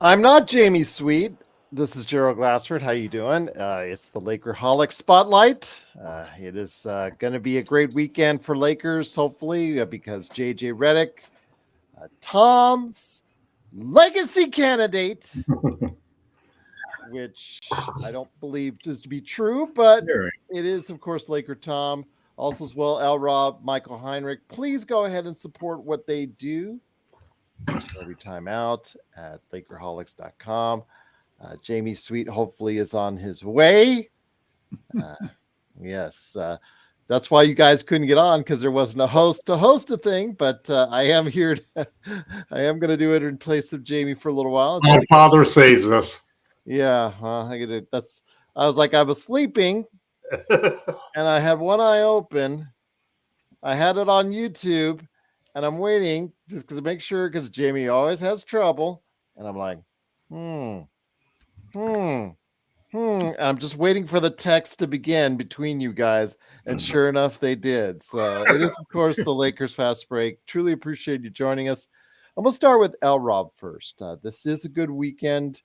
I'm not Jamie Sweet. This is Gerald Glassford. How you doing? It's the Lakerholics Spotlight. It is going to be a great weekend for Lakers, hopefully, because JJ Redick, Tom's legacy candidate, which I don't believe is to be true, but it is, of course, Laker Tom. Also as well, L. Rob, Michael Heinrich. Please go ahead and support what they do. Every time out at Lakerholics.com. Jamie Sweet hopefully is on his way. Yes, that's why you guys couldn't get on, because there wasn't a host to host a thing. But I am here. I am going to do it in place of Jamie for a little while. My father saves us. Yeah, well, I was sleeping, and I had one eye open. I had it on YouTube. And I'm waiting just to make sure, because Jamie always has trouble. And I'm like, And I'm just waiting for the text to begin between you guys. And sure enough, they did. So it is, of course, the Lakers Fast Break. Truly appreciate you joining us. I'm going to start with L. Rob first. This is a good weekend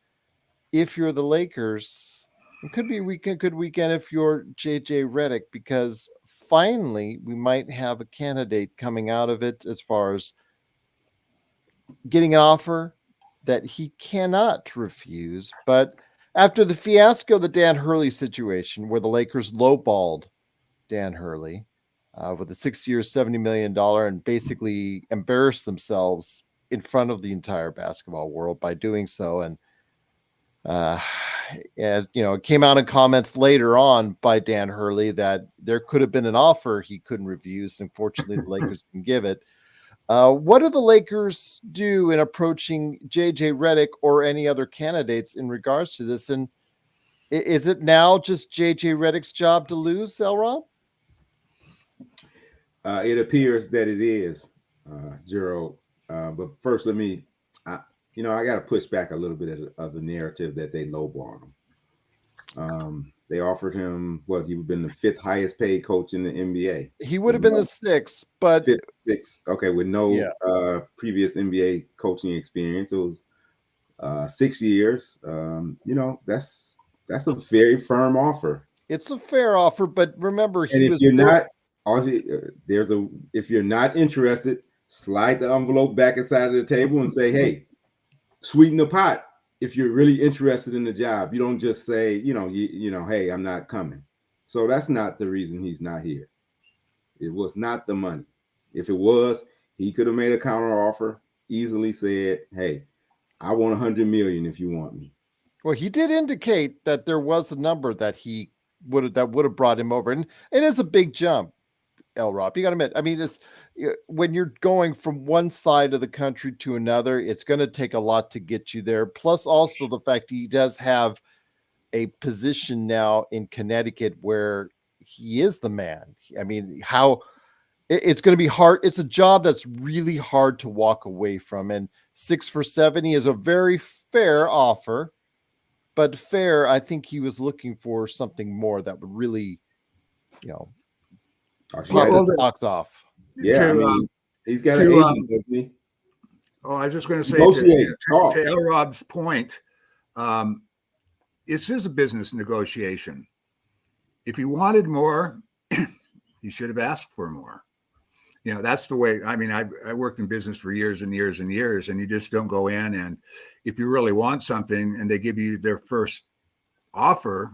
if you're the Lakers. It could be a good weekend if you're JJ Redick, because finally we might have a candidate coming out of it as far as getting an offer that he cannot refuse. But after the fiasco of the Dan Hurley situation, where the Lakers lowballed Dan Hurley with a 6 year, $70 million, and basically embarrassed themselves in front of the entire basketball world by doing so. And as you know, it came out in comments later on by Dan Hurley that there could have been an offer he couldn't refuse. Unfortunately, the Lakers didn't give it. What do the Lakers do in approaching JJ Redick or any other candidates in regards to this? And is it now just JJ Redick's job to lose, Elrob? It appears that it is, Gerald. But first, I got to push back a little bit of the narrative that they lowballed him. They offered him he would have been the fifth highest paid coach in the NBA. He would have been the sixth, but sixth. Okay, with no previous NBA coaching experience. It was 6 years. That's a very firm offer. It's a fair offer, but remember, if you're not interested, slide the envelope back inside of the table and say, hey, sweeten the pot. If you're really interested in the job, you don't just say, hey, I'm not coming. So that's not the reason he's not here. It was not the money. If it was, he could have made a counter offer, easily said, hey, I want $100 million if you want me. Well, he did indicate that there was a number that would have brought him over. And it is a big jump, L. Rob. You got to admit, I mean, it's when you're going from one side of the country to another, it's going to take a lot to get you there. Plus also the fact he does have a position now in Connecticut where he is the man. I mean, it's going to be hard. It's a job that's really hard to walk away from. And 6 for $70 is a very fair offer, but fair. I think he was looking for something more that would really, pop the box off. Yeah, he's got an agent, doesn't he? Oh, I was just going to say to L. Rob's point, this is a business negotiation. If he wanted more, he should have asked for more. That's the way. I mean, I worked in business for years and years and years, and you just don't go in, and if you really want something and they give you their first offer,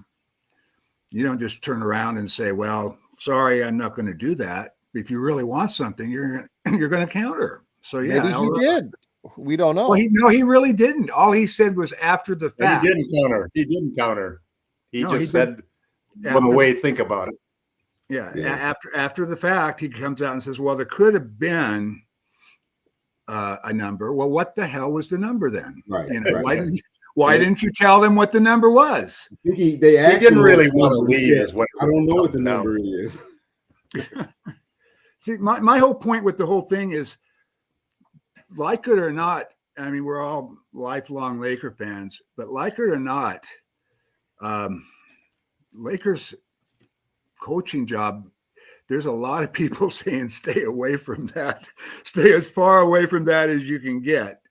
you don't just turn around and say, well, sorry, I'm not going to do that. If you really want something, you're going to counter. So yeah, maybe he did. We don't know. Well, he really didn't. All he said was after the fact. He didn't counter. He just said, "On the way, think about it." Yeah. After the fact, he comes out and says, "Well, there could have been a number." Well, what the hell was the number then? Right. Why didn't you tell them what the number was? He didn't really want to leave. I don't know what the number is. See, my whole point with the whole thing is, like it or not, I mean, we're all lifelong Laker fans, but like it or not, Lakers coaching job, there's a lot of people saying stay away from that. Stay as far away from that as you can get.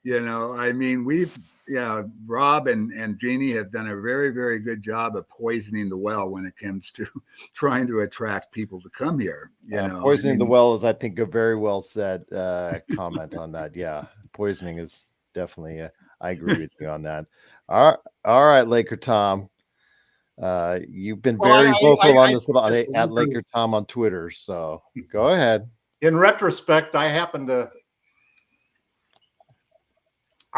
I mean, we've yeah, Rob and Jeannie have done a very, very good job of poisoning the well when it comes to trying to attract people to come here. Poisoning the well is, I think, a very well said comment on that. Yeah, poisoning is definitely. I agree with you on that. All right, Laker Tom. You've been very vocal on this about at Laker Tom on Twitter. So go ahead. In retrospect, I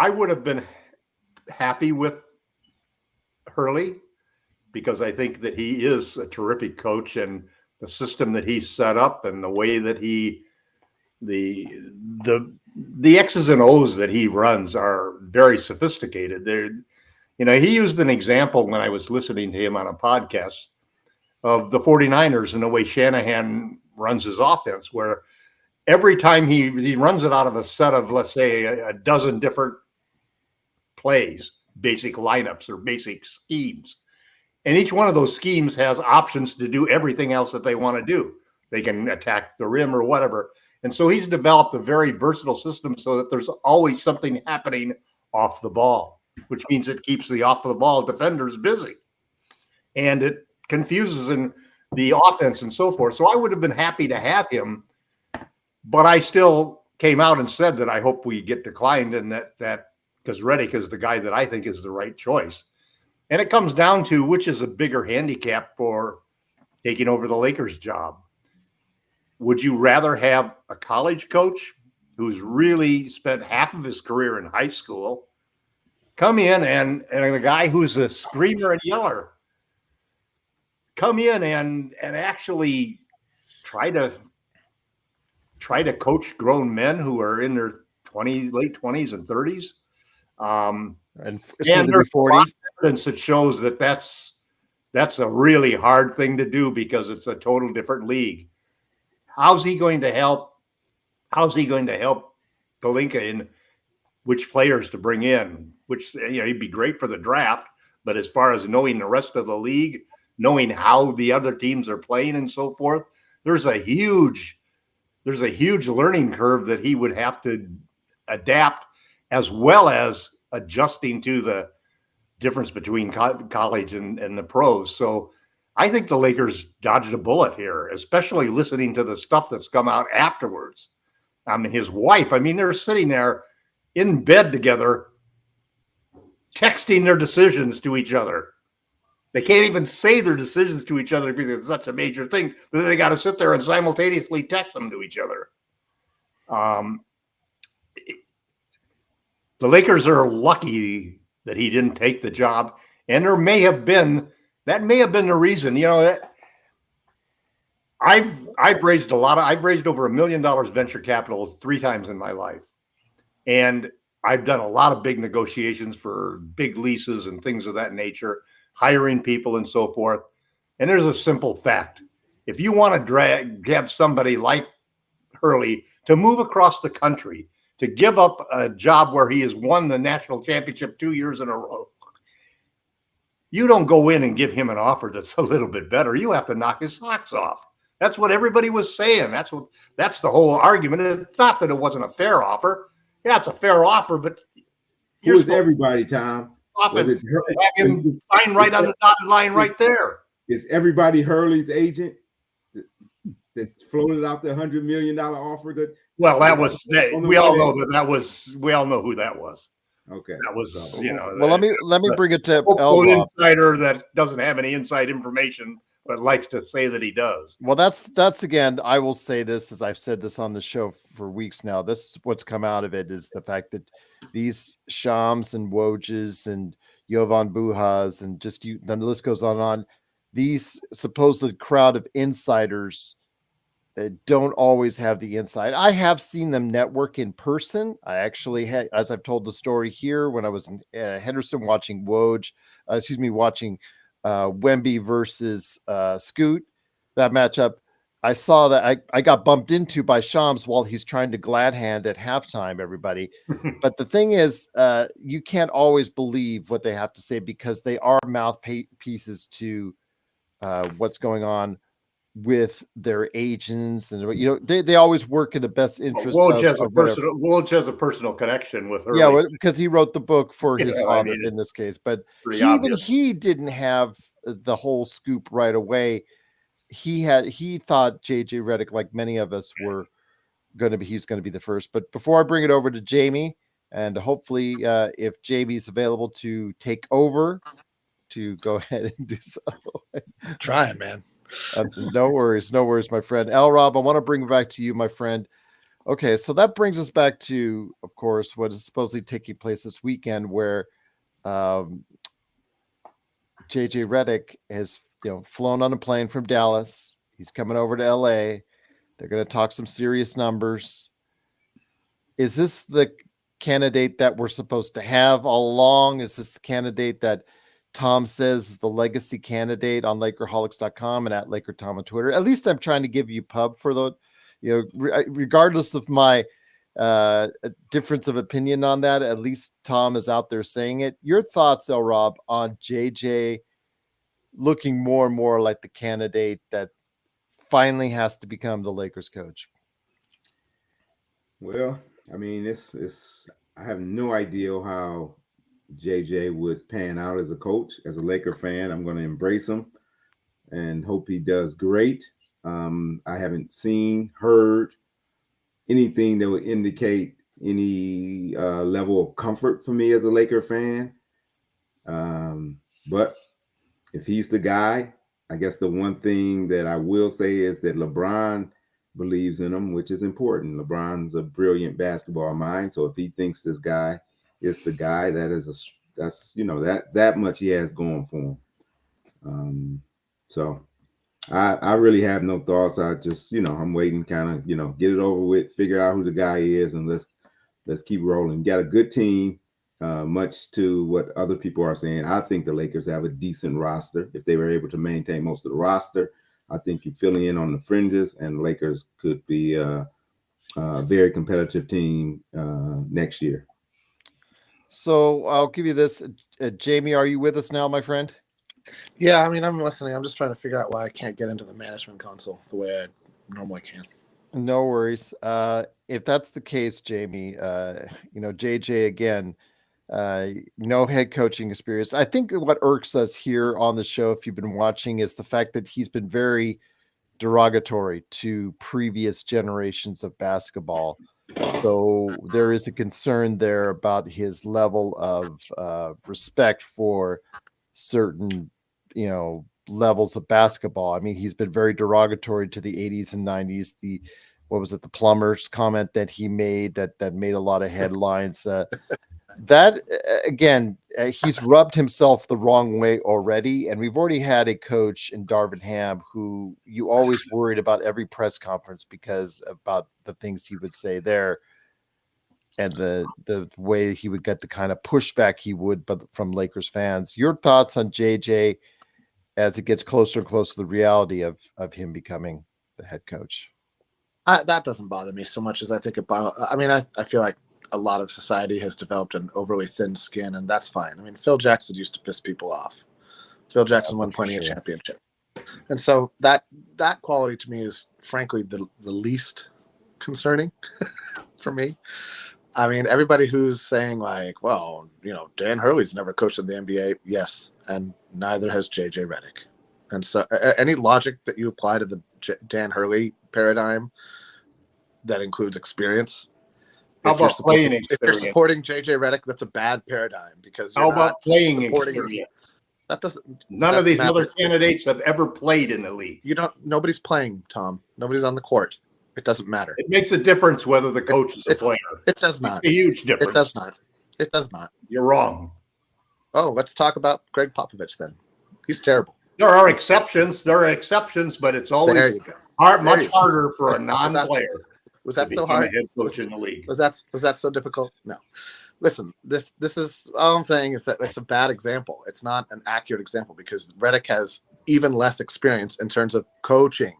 would have been happy with Hurley because I think that he is a terrific coach, and the system that he set up and the way that the X's and O's that he runs are very sophisticated. He used an example when I was listening to him on a podcast of the 49ers and the way Shanahan runs his offense, where every time he runs it out of a set of, let's say, a dozen different plays, basic lineups or basic schemes. And each one of those schemes has options to do everything else that they want to do. They can attack the rim or whatever. And so he's developed a very versatile system so that there's always something happening off the ball, which means it keeps the off the ball defenders busy. And it confuses in the offense and so forth. So I would have been happy to have him, but I still came out and said that I hope we get declined, and that because Redick is the guy that I think is the right choice. And it comes down to which is a bigger handicap for taking over the Lakers job. Would you rather have a college coach who's really spent half of his career in high school come in and a guy who's a screamer and yeller come in and actually try to coach grown men who are in their late 20s and 30s? And there's 40s evidence that shows that that's a really hard thing to do because it's a total different league. How's he going to help Pelinka in which players to bring in? Which he'd be great for the draft, but as far as knowing the rest of the league, knowing how the other teams are playing and so forth, there's a huge learning curve that he would have to adapt, as well as adjusting to the difference between college and the pros. So I think the Lakers dodged a bullet here, especially listening to the stuff that's come out afterwards. I mean, his wife, they're sitting there in bed together, texting their decisions to each other. They can't even say their decisions to each other because it's such a major thing, but they got to sit there and simultaneously text them to each other. The Lakers are lucky that he didn't take the job, and that may have been the reason. I've raised over $1 million venture capital 3 times in my life, and I've done a lot of big negotiations for big leases and things of that nature, hiring people and so forth. And there's a simple fact: if you want to have somebody like Hurley to move across the country, to give up a job where he has won the national championship 2 years in a row, you don't go in and give him an offer that's a little bit better. You have to knock his socks off. That's what everybody was saying. That's the whole argument. It's not that it wasn't a fair offer. Yeah, it's a fair offer, but here's everybody, Tom. Have him sign right on the dotted line right there. Is everybody Hurley's agent that floated out the $100 million offer? Well, that was we all know who that was. Okay, that was Well, let me bring it to an insider that doesn't have any inside information but likes to say that he does. Well, that's again, I will say this, as I've said this on the show for weeks now. This is what's come out of it, is the fact that these Shams and Wojs and Jovan Buhas and then the list goes on and on. These supposed crowd of insiders don't always have the insight. I have seen them network in person. I actually had, as I've told the story here, when I was in Henderson watching watching Wemby versus Scoot, that matchup. I saw that I got bumped into by Shams while he's trying to glad hand at halftime, everybody. But the thing is, you can't always believe what they have to say because they are mouthpieces to what's going on with their agents, and they always work in the best interest of whatever. Woj has a personal connection with Hurley. Yeah, because he wrote the book for his father in this case, but he didn't have the whole scoop right away. He thought JJ Redick, like many of us, he's going to be the first. But before I bring it over to Jamie, and hopefully if Jamie's available to take over, to go ahead and do so. I'm trying, man. No worries, my friend. Rob, I want to bring it back to you, my friend. Okay, so that brings us back to, of course, what is supposedly taking place this weekend, where JJ Redick has flown on a plane from Dallas. He's coming over to LA. They're going to talk some serious numbers. Is this the candidate that we're supposed to have all along? Is this the candidate that Tom says is the legacy candidate on Lakerholics.com and at Laker Tom on Twitter? At least I'm trying to give you pub for the, regardless of my difference of opinion on that, at least Tom is out there saying it. Your thoughts, Rob, on JJ looking more and more like the candidate that finally has to become the Lakers coach? Well, I mean, I have no idea how JJ would pan out as a coach. As a Laker fan, I'm going to embrace him and hope he does great. I haven't heard anything that would indicate any level of comfort for me as a Laker fan. But if he's the guy, I guess the one thing that I will say is that LeBron believes in him, which is important. LeBron's a brilliant basketball mind. So if he thinks this guy is the guy, that much he has going for him. So I really have no thoughts. I just, I'm waiting, kind of, get it over with, figure out who the guy is, and let's keep rolling. Got a good team, much to what other people are saying. I think the Lakers have a decent roster. If they were able to maintain most of the roster, I think you fill in on the fringes, and the Lakers could be a very competitive team next year. So I'll give you this. Jamie, are you with us now, my friend? Yeah, I mean, I'm listening. I'm just trying to figure out why I can't get into the management console the way I normally can. No worries. If that's the case, Jamie, JJ, again, no head coaching experience. I think what irks us here on the show, if you've been watching, is the fact that he's been very derogatory to previous generations of basketball. So there is a concern there about his level of respect for certain, levels of basketball. I mean, he's been very derogatory to the 80s and 90s. The Plumbers comment that he made that made a lot of headlines. That again, he's rubbed himself the wrong way already, and we've already had a coach in Darvin Ham who you always worried about every press conference because about the things he would say there, and the way he would get the kind of pushback he would, but from Lakers fans. Your thoughts on JJ as it gets closer and closer to the reality of him becoming the head coach? That doesn't bother me so much as I think about. I mean, I feel like a lot of society has developed an overly thin skin, and that's fine. I mean, Phil Jackson used to piss people off. Phil Jackson won plenty of championship. And so that quality to me is frankly the least concerning for me. I mean, everybody who's saying like, well, Dan Hurley's never coached in the NBA. Yes. And neither has JJ Redick. And so any logic that you apply to the Dan Hurley paradigm that includes experience. How about playing experience? If you're supporting JJ Redick, that's a bad paradigm because how about playing experience? That doesn't. None of these other candidates have ever played in the league. Nobody's playing, Tom. Nobody's on the court. It doesn't matter. It makes a difference whether the coach is a player. It does not. It's a huge difference. It does not. It does not. You're wrong. Oh, let's talk about Greg Popovich then. He's terrible. There are exceptions. But it's always much harder for a non-player. Was that so hard? Head coach in the league. Was that so difficult? No. Listen, this is all I'm saying is that it's a bad example. It's not an accurate example because Redick has even less experience in terms of coaching,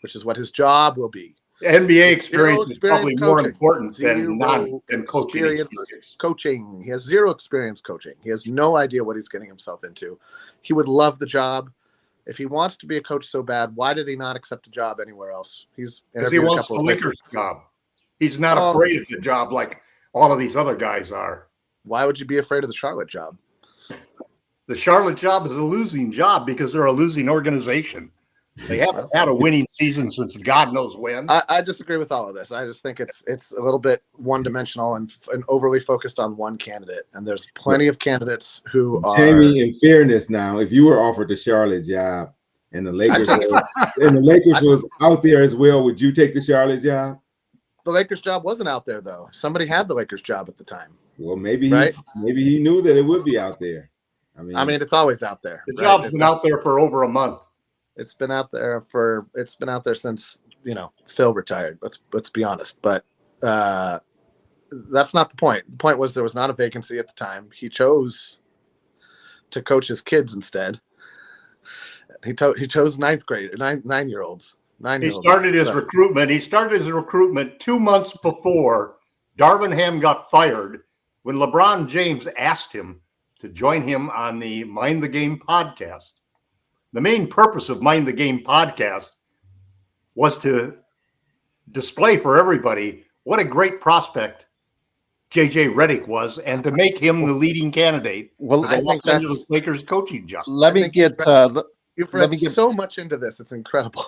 which is what his job will be. NBA experience is probably more important than coaching experience. Coaching. He has zero experience coaching. He has no idea what he's getting himself into. He would love the job. If he wants to be a coach so bad, why did he not accept a job anywhere else? He's Because he interviewed a wants couple the of places. Lakers job. He's not Oh, afraid of the job like all of these other guys are. Why would you be afraid of the Charlotte job? The Charlotte job is a losing job because they're a losing organization. They haven't had a winning season since God knows when. I disagree with all of this. I just think it's a little bit one-dimensional and overly focused on one candidate. And there's plenty of candidates who are. Jamie, in fairness, now, if you were offered the Charlotte job and the Lakers was out there as well, would you take the Charlotte job? The Lakers job wasn't out there though. Somebody had the Lakers job at the time. Well, maybe right? maybe he knew that it would be out there. I mean, it's always out there. The job's been out there for over a month. It's been out there since Phil retired. Let's be honest. But that's not the point. The point was there was not a vacancy at the time. He chose to coach his kids instead. He chose 9-year-olds. He started his recruitment. He started his recruitment 2 months before Darvin Ham got fired, when LeBron James asked him to join him on the Mind the Game podcast. The main purpose of Mind the Game podcast was to display for everybody what a great prospect JJ Redick was, and to make him the leading candidate for the Los Angeles Lakers coaching job. You've read so much into this. It's incredible.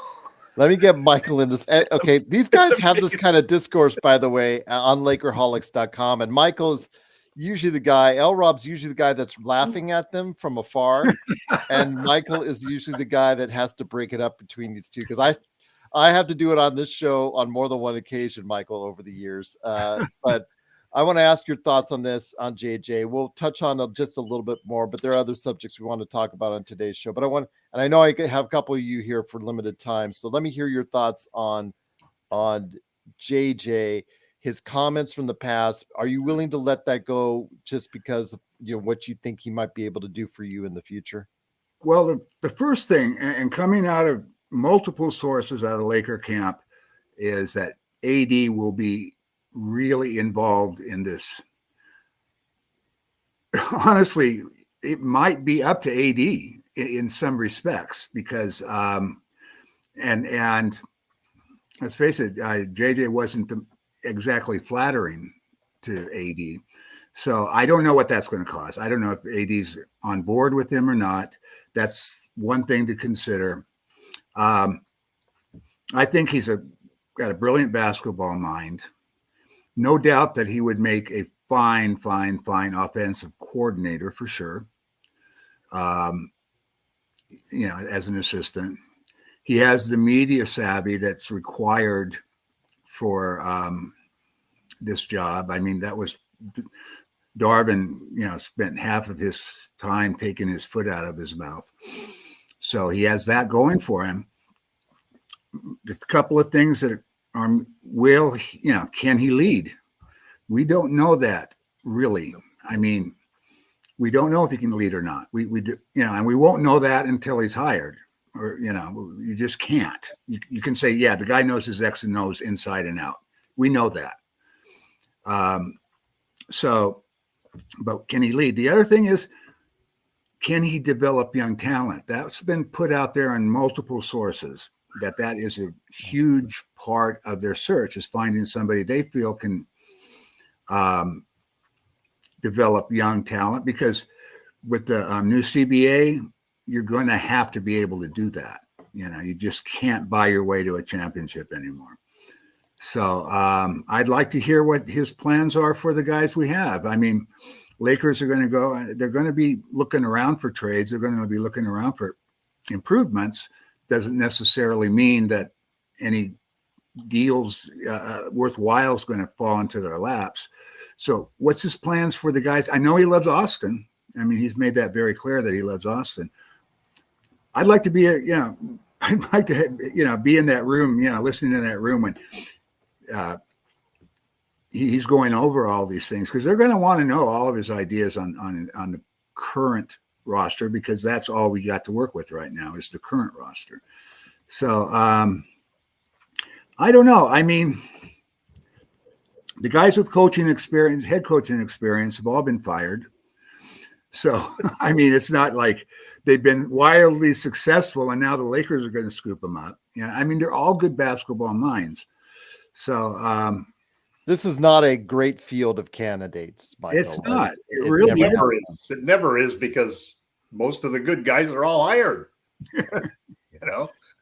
Let me get Michael in this. Okay, these guys have this kind of discourse, by the way, on Lakerholics.com. And Michael's usually the guy, L-Rob's usually the guy that's laughing at them from afar. And Michael is usually the guy that has to break it up between these two. Because I have to do it on this show on more than one occasion, Michael, over the years. But I want to ask your thoughts on this, on JJ. We'll touch on just a little bit more, but there are other subjects we want to talk about on today's show. But I know I have a couple of you here for limited time. So let me hear your thoughts on JJ, his comments from the past. Are you willing to let that go just because of what you think he might be able to do for you in the future? Well, the first thing, and coming out of multiple sources out of Laker camp, is that AD will be really involved in this. Honestly, it might be up to AD in some respects, because and let's face it, JJ wasn't exactly flattering to AD. So I don't know what that's going to cause. I don't know if AD's on board with him or not. That's one thing to consider. I think he's got a brilliant basketball mind. No doubt that he would make a fine offensive coordinator for sure. As an assistant, he has the media savvy that's required for this job. I mean, that was Darvin, spent half of his time taking his foot out of his mouth. So he has that going for him. A couple of things that can he lead? We don't know that really. I mean, we don't know if he can lead or not. We do, and we won't know that until he's hired, or, you just can't. You can say, yeah, the guy knows his X and O's inside and out. We know that. But can he lead? The other thing is, can he develop young talent? That's been put out there in multiple sources, that is a huge part of their search, is finding somebody they feel can develop young talent, because with the new CBA, you're going to have to be able to do that. You just can't buy your way to a championship anymore. So I'd like to hear what his plans are for the guys we have. I mean, Lakers are going to they're going to be looking around for trades. They're going to be looking around for improvements. Doesn't necessarily mean that any deals worthwhile is going to fall into their laps. So what's his plans for the guys? I know he loves Austin. I mean, he's made that very clear that he loves Austin. I'd like to be I'd like to, be in that room, listening in that room when he's going over all these things, because they're going to want to know all of his ideas on the current roster, because that's all we got to work with right now is the current roster. So I don't know. I mean, the guys with coaching experience, head coaching experience, have all been fired. So, I mean, it's not like they've been wildly successful and now the Lakers are going to scoop them up. Yeah, I mean, they're all good basketball minds. So this is not a great field of candidates, Michael. It's not. It really never is. It never is, because most of the good guys are all hired. It's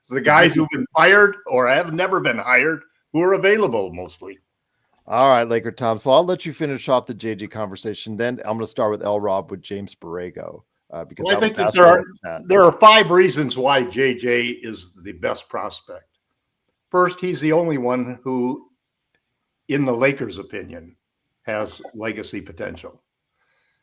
the guys who've been fired or have never been hired who are available mostly. All right, Laker Tom. So I'll let you finish off the JJ conversation. Then I'm going to start with L. Rob with James Borrego. Because I think that there are 5 reasons why JJ is the best prospect. First, he's the only one who, in the Lakers' opinion, has legacy potential.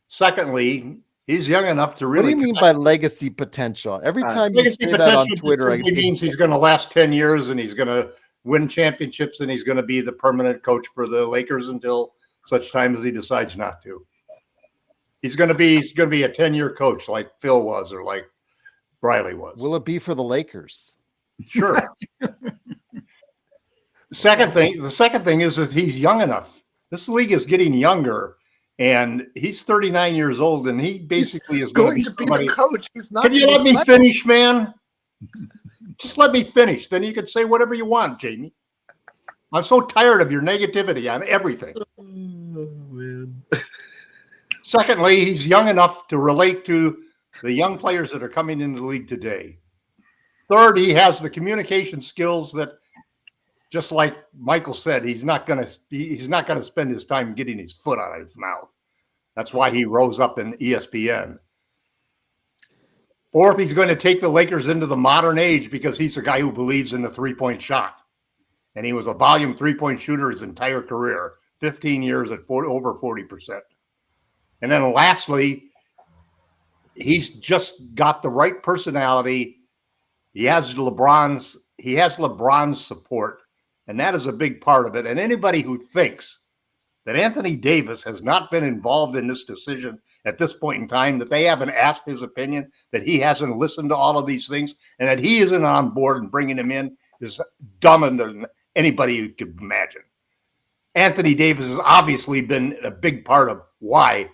Secondly, he's young enough to really. What do you mean by legacy potential? Every time you say that on Twitter, it means he's going to last 10 years and he's going to win championships and he's going to be the permanent coach for the Lakers until such time as he decides not to. He's going to be a 10-year coach like Phil was or like Briley was. Will it be for the Lakers? Sure. The second thing is that he's young enough. This league is getting younger, and he's 39 years old, and he basically is going to be the coach. He's not. Can you let me finish, man? Just let me finish. Then you can say whatever you want, Jamie. I'm so tired of your negativity on everything. Oh, man. Secondly, he's young enough to relate to the young players that are coming into the league today. Third, he has the communication skills that, just like Michael said, he's not going to spend his time getting his foot out of his mouth. That's why he rose up in ESPN. Fourth, he's going to take the Lakers into the modern age because he's a guy who believes in the three-point shot. And he was a volume three-point shooter his entire career, 15 years at over 40%. And then lastly, he's just got the right personality. He has LeBron's support, and that is a big part of it. And anybody who thinks that Anthony Davis has not been involved in this decision at this point in time, that they haven't asked his opinion, that he hasn't listened to all of these things, and that he isn't on board and bringing him in, is dumber than anybody you could imagine. Anthony Davis has obviously been a big part of why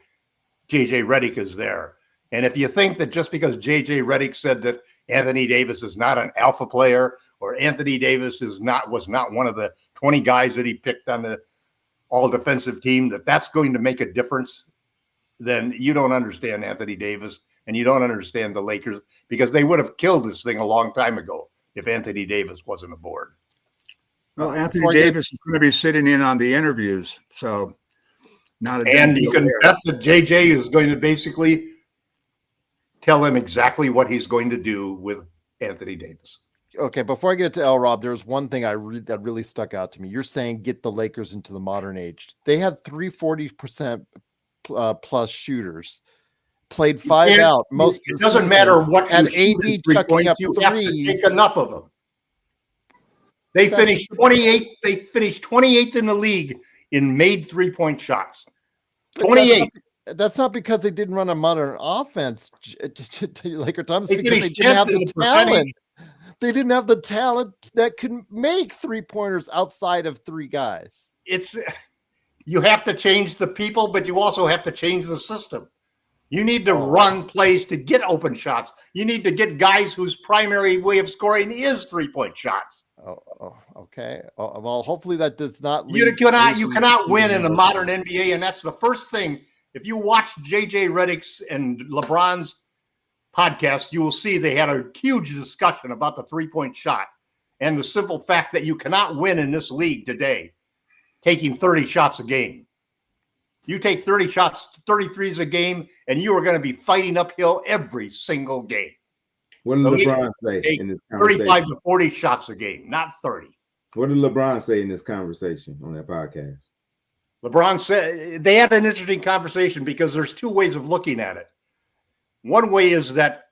JJ Redick is there. And if you think that just because JJ Redick said that Anthony Davis is not an alpha player, or Anthony Davis was not one of the 20 guys that he picked on the all defensive team, that's going to make a difference, then you don't understand Anthony Davis and you don't understand the Lakers, because they would have killed this thing a long time ago if Anthony Davis wasn't aboard. Well, Anthony Davis is going to be sitting in on the interviews, so not a. And you can bet that JJ is going to basically tell him exactly what he's going to do with Anthony Davis. Okay, before I get to L. Rob, there's one thing that really stuck out to me. You're saying get the Lakers into the modern age. They had 40% plus shooters, played 5 out. Most it doesn't matter what and AD chucking up you threes. have to take enough of them. They finished 28. They finished 28th in the league in made 3-point shots. 28. That's not because they didn't run a modern offense, Laker Thomas. They because they didn't have the talent. They didn't have the talent that could make 3-pointers outside of 3 guys. You have to change the people, but you also have to change the system. You need to run plays to get open shots. You need to get guys whose primary way of scoring is 3-point shots. Okay. Well, hopefully that does not lead. You cannot win in the modern NBA, and that's the first thing. If you watch JJ Redick's and LeBron's podcast, you will see they had a huge discussion about the 3-point shot and the simple fact that you cannot win in this league today taking 30 shots a game. You take 30 shots, 33s a game, and you are going to be fighting uphill every single game. What did LeBron say in this conversation? 35 to 40 shots a game, not 30. What did LeBron say in this conversation on that podcast? LeBron said they had an interesting conversation because there's 2 ways of looking at it. One way is that,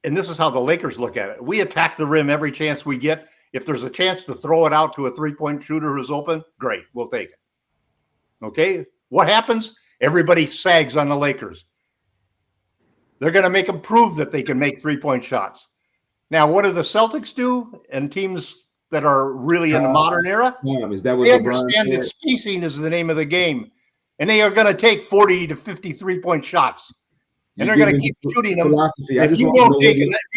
and this is how the Lakers look at it, we attack the rim every chance we get. If there's a chance to throw it out to a 3-point shooter who's open, great, we'll take it. Okay? What happens? Everybody sags on the Lakers. They're going to make them prove that they can make 3-point shots. Now, what do the Celtics do and teams that are really in the modern era? Is that what they LeBron understand said? that spacing is the name of the game, and they are going to take 40 to 50 3-point shots. and they're going to keep shooting them. Philosophy. If you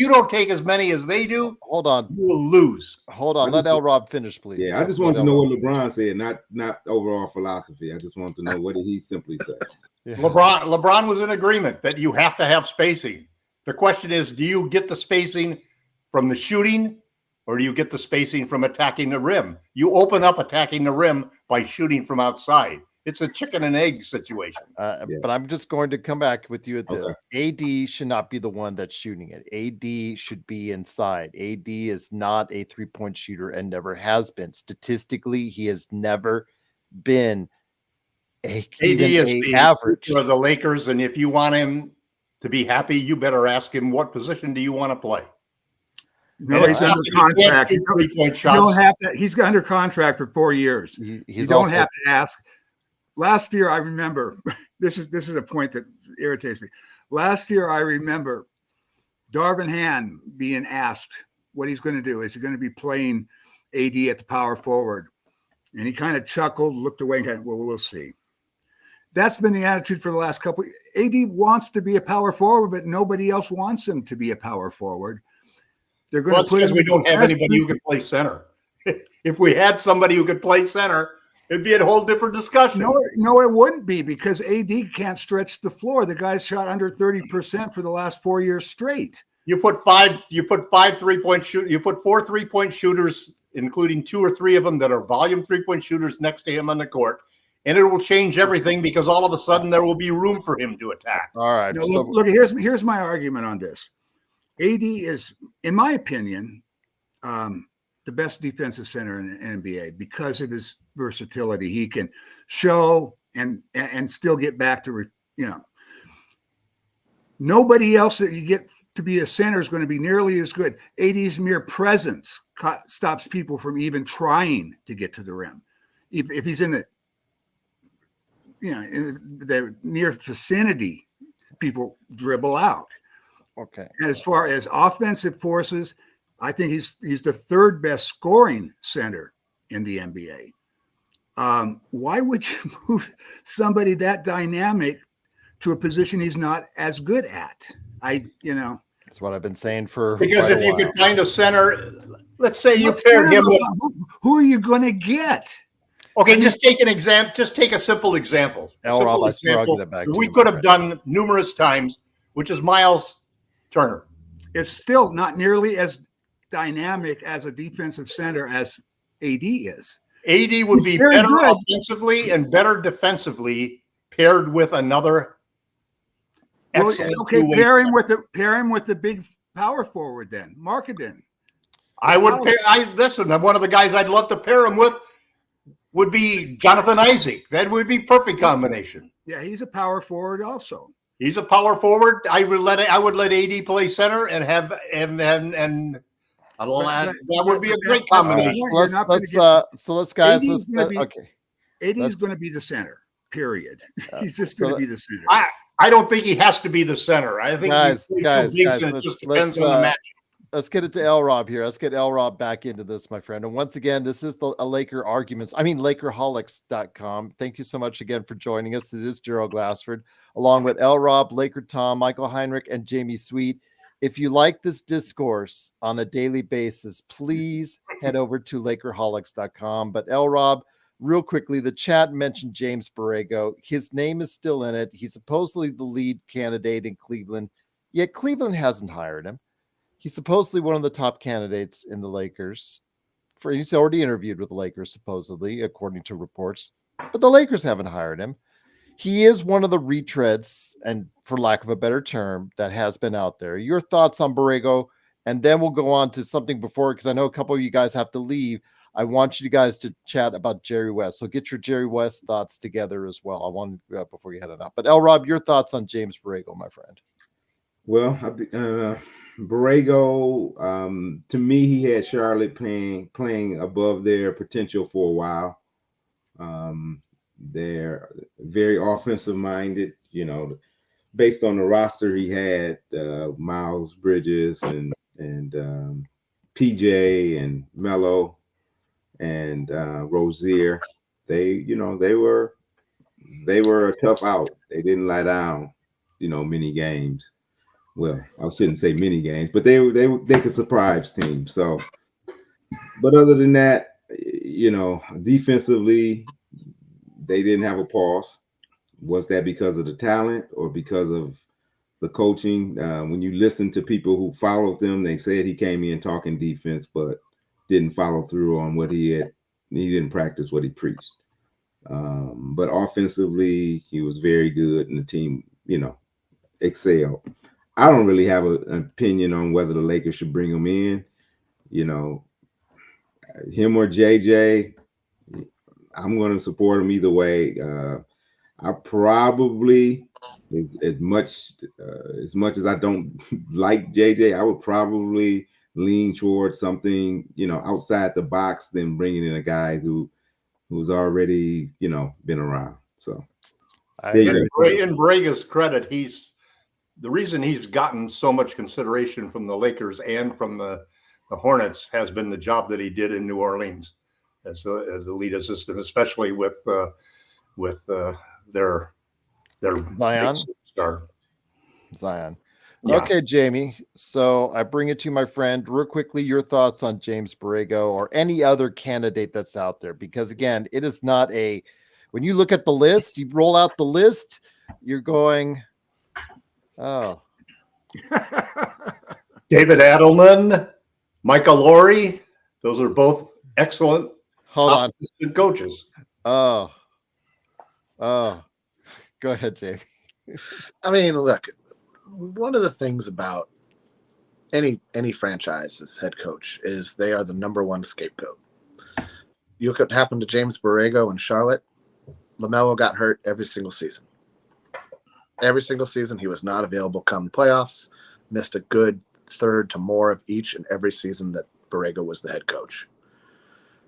don't take as many as they do, hold on, you will lose. Hold on. Let L. Rob finish, please. Yeah, I just want to know what LeBron said, not overall philosophy. I just want to know what did he simply say. Yeah. LeBron was in agreement that you have to have spacing. The question is, do you get the spacing from the shooting, or do you get the spacing from attacking the rim? You open up attacking the rim by shooting from outside. It's a chicken and egg situation. But I'm just going to come back with you at this. AD should not be the one that's shooting it. AD should be inside. AD is not a three-point shooter and never has been. Statistically, he has never been AD is the average for the Lakers. And if you want him to be happy, you better ask him, what position do you want to play? No, he's under contract. You don't have to. He's under contract for 4 years. You don't have to ask. Last year, I remember, this is a point that irritates me. Last year, I remember Darvin Ham being asked what he's going to do. Is he going to be playing AD at the power forward? And he kind of chuckled, looked away, and said, well, we'll see. That's been the attitude for the last couple. AD wants to be a power forward, but nobody else wants him to be a power forward. They're going to put him. We don't have anybody who can play center. If we had somebody who could play center, it'd be a whole different discussion. No, it wouldn't be, because AD can't stretch the floor. The guy's shot under 30% for the last 4 years straight. You put five 3-point shooters. You put 4 3-point shooters, including 2 or 3 of them that are volume 3-point shooters next to him on the court, and it will change everything, because all of a sudden there will be room for him to attack. All right. Now, look, here's my argument on this. AD is, in my opinion, the best defensive center in the NBA because of his versatility. He can show and still get back to, nobody else that you get to be a center is going to be nearly as good. AD's mere presence stops people from even trying to get to the rim. If he's in the near vicinity, people dribble out. Okay. And as far as offensive forces, I think he's the third best scoring center in the NBA. Why would you move somebody that dynamic to a position he's not as good at? That's what I've been saying for. Because if you could find a center, let's say you paired him with. Who are you going to get? Okay, just take an example. Just take a simple example. We could have done numerous times, which is Miles Turner. It's still not nearly as dynamic as a defensive center as AD is. AD would be better offensively and better defensively paired with another. Okay, pair him with the big power forward then, Marketing. I would listen. One of the guys I'd love to pair him with would be Jonathan Isaac. That would be perfect combination. Yeah, he's a power forward also. He's a power forward. I would let AD play center and have that would be a great combination. Let's guys. AD's going to be the center. Period. He's just going to be the center. I don't think he has to be the center. I think guys, let's get it to L. Rob here. Let's get L. Rob back into this, my friend. And once again, this is the Lakerholics.com. Thank you so much again for joining us. It is Gerald Glassford, along with L. Rob, Laker Tom, Michael Heinrich, and Jamie Sweet. If you like this discourse on a daily basis, please head over to Lakerholics.com. But L. Rob, real quickly, the chat mentioned James Borrego. His name is still in it. He's supposedly the lead candidate in Cleveland, yet Cleveland hasn't hired him. He's supposedly one of the top candidates in the Lakers. He's already interviewed with the Lakers, supposedly, according to reports. But the Lakers haven't hired him. He is one of the retreads, and for lack of a better term, that has been out there. Your thoughts on Borrego, and then we'll go on to something before, because I know a couple of you guys have to leave. I want you guys to chat about Jerry West. So get your Jerry West thoughts together as well. I want before you head it out. But L. Rob, your thoughts on James Borrego, my friend? Well, Borrego, to me, he had Charlotte playing above their potential for a while. They're very offensive minded, based on the roster he had, Miles Bridges and PJ and Melo and Rozier. They were a tough out. They didn't lie down. many games. Well, I shouldn't say many games, but they could surprise teams. So, but other than that, defensively, they didn't have a pulse. Was that because of the talent or because of the coaching? When you listen to people who followed them, they said he came in talking defense, but didn't follow through on what he didn't practice what he preached. But offensively, he was very good, and the team, excelled. I don't really have an opinion on whether the Lakers should bring him in. Him or JJ, I'm going to support him either way. I probably, as much as I don't like JJ, I would probably lean towards something outside the box than bringing in a guy who's already been around. So In Borrego's credit, the reason he's gotten so much consideration from the Lakers and from the Hornets has been the job that he did in New Orleans as a lead assistant, especially with their Zion. Star. Zion. Yeah. Okay, Jamie. So I bring it to my friend real quickly. Your thoughts on James Borrego or any other candidate that's out there? Because again, it is not when you look at the list, you roll out the list, you're going, oh. David Adelman, Michael Laurie, those are both excellent Hold on. coaches. Oh. Go ahead, Jamie. I mean, look, one of the things about any franchise's head coach is they are the number one scapegoat. You look at what happened to James Borrego in Charlotte. LaMelo got hurt every single season. Every single season, he was not available come playoffs. Missed a good third to more of each and every season that Borrego was the head coach.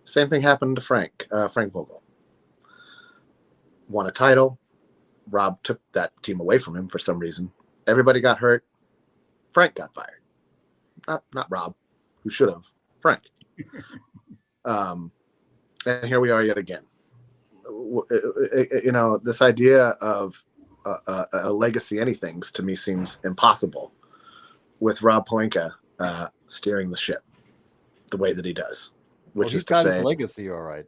Same thing happened to Frank Vogel. Won a title. Rob took that team away from him for some reason. Everybody got hurt. Frank got fired. Not Rob, who should have. Frank. And here we are yet again. This idea of a legacy anythings to me seems impossible with Rob Pelinka steering the ship the way that he does. Which is to say, his legacy, all right.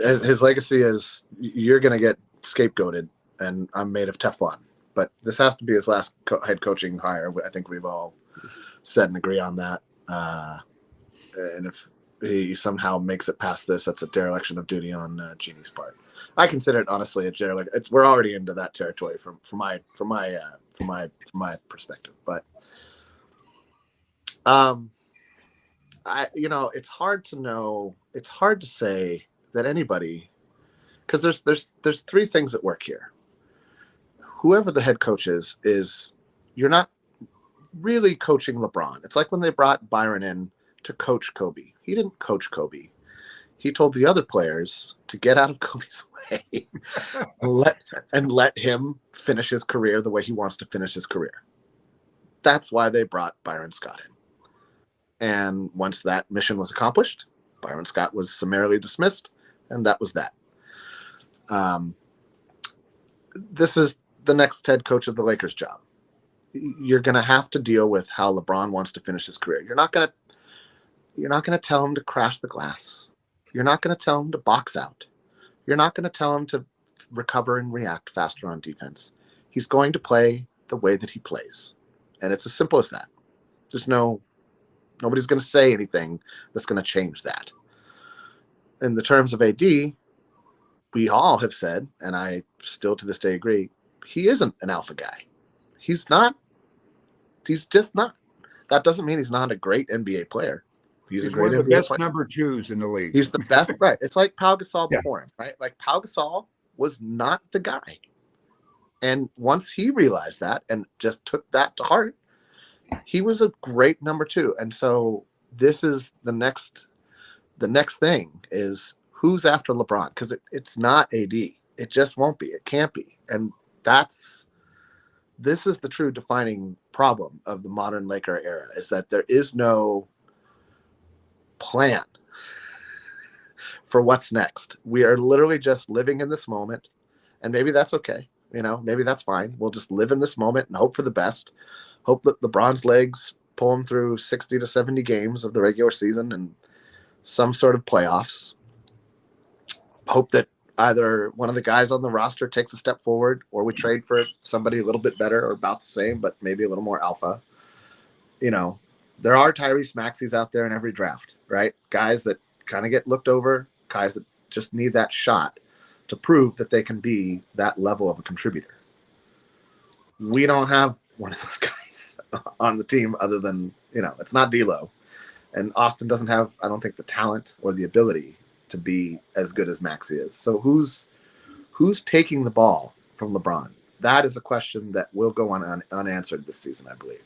His legacy is you're going to get scapegoated, and I'm made of Teflon. But this has to be his last head coaching hire. I think we've all said and agree on that. And if he somehow makes it past this, that's a dereliction of duty on Jeannie's part. I consider it honestly a dereliction. We're already into that territory from my perspective. But it's hard to know. It's hard to say that anybody, because there's three things at work here. Whoever the head coach is you're not really coaching LeBron. It's like when they brought Byron in to coach Kobe. He didn't coach Kobe. He told the other players to get out of Kobe's way and let him finish his career the way he wants to finish his career. That's why they brought Byron Scott in. And once that mission was accomplished, Byron Scott was summarily dismissed, and that was that. This is the next head coach of the Lakers job. You're going to have to deal with how LeBron wants to finish his career. You're not going to tell him to crash the glass. You're not going to tell him to box out. You're not going to tell him to recover and react faster on defense. He's going to play the way that he plays. And it's as simple as that. Nobody's going to say anything that's going to change that. In the terms of AD, we all have said, and I still to this day agree, he isn't an alpha guy. He's not. He's just not. That doesn't mean he's not a great NBA player. He's a great one of the best player. Number twos in the league. He's the best, right? It's like Pau Gasol before him, right? Like Pau Gasol was not the guy. And once he realized that and just took that to heart, he was a great number two. And so this is the next thing is who's after LeBron? Because it's not AD. It just won't be. It can't be. And this is the true defining problem of the modern Laker era, is that there is no plan for what's next. We are literally just living in this moment, and maybe that's okay. Maybe that's fine. We'll just live in this moment and hope for the best. Hope that LeBron's legs pull him through 60 to 70 games of the regular season and some sort of playoffs. Hope that either one of the guys on the roster takes a step forward, or we trade for somebody a little bit better or about the same, but maybe a little more alpha. There are Tyrese Maxeys out there in every draft, right? Guys that kind of get looked over, guys that just need that shot to prove that they can be that level of a contributor. We don't have one of those guys on the team other than, it's not D'Lo. And Austin doesn't have, I don't think, the talent or the ability to be as good as Maxey is. So who's taking the ball from LeBron? That is a question that will go on unanswered this season, I believe.